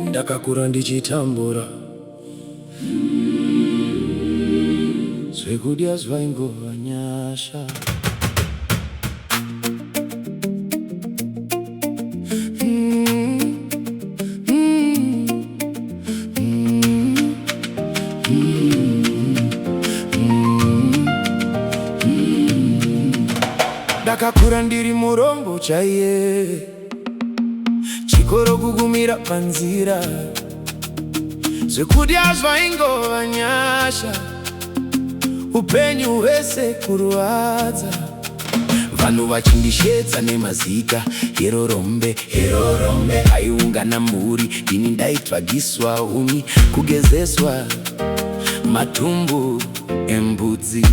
Ndakakura ndichitambura zvekudya zvaingova nyasha. Ndakakura ndiri murombo chaiye, chikoro kugumira panzira, zvekudya zvaingova nyasha, upenyu hwese kurwadza. Vanhu vachindishedza nemazita herorombe, herorombe. Aiungana mhuri, ini ndaitsvagiswa uni, kugezeswa matumbu embudzi.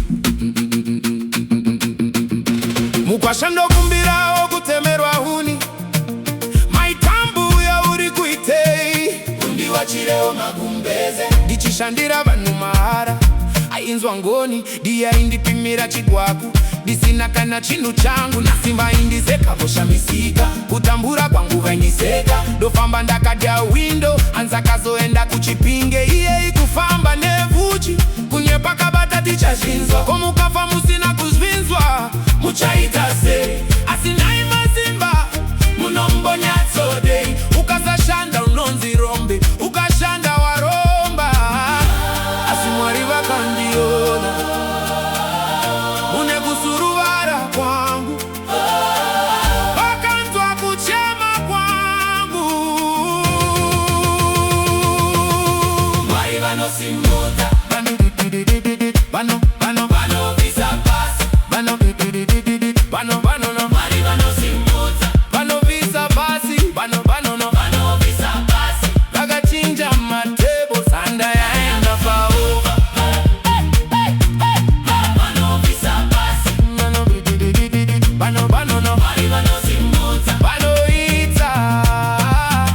Mukwasha ndokumbirawo kutemerwa huni, maitambu yauri kuitei, undiwachirewo magumbeze. Ndichishandira vanhu mahara, ainzwa ngoni, ndiyaindipimira chigwaku, ndisina kana chinhu changu, nasimba indiseka voshamisika, kutambura kwangu vaindiseka. Ndofamba ndakadya windo, anzakazoenda kuchipinge, iye ikufamba nevuchi, kunyepa kabata tichazvinzwa, komukafa musina kuzvinzwa, muchaita sei? Asinai mazimba, munombonyatsodei, ukasashanda unonzi rombe, ukashanda waromba. Asi Mwari vakandiona, mune kusuruvara kwangu, vakanzwa kuchema kwangu. Mwari vanosimudza, vanovisa pasi, Mwari vanosimudza, vanovisa pasi, vanovisa pasi. Vakachinja matebo, sanda yaenda pa over. Vanovisa pasi, Mwari vanosimudza, vanoita,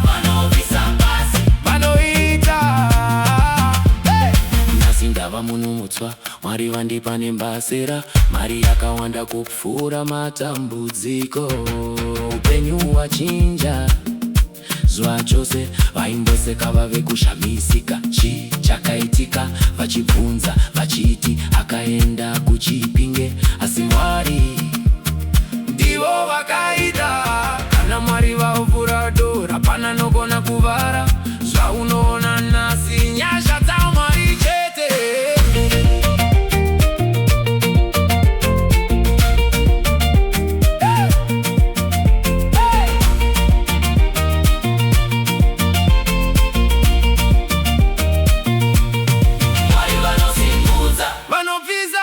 vanovisa pasi, vanoita. Nhasi ndava munhu mutsva, Mwari vandipa nembasera, mari yakawanda kupfuura matambudziko. Upenyu hwachinja, zuva chose vaimboseka vave kushamisika. Chii chakaitika? Vachibvunza vachiti akaenda kuchipinge. Asi Mwari ndivo vakaita. Kana Mwari vaovhura dora, hapana nogona kuvara. Zvaunoona nhasi nyasha dzaMwari chete. Vanovisa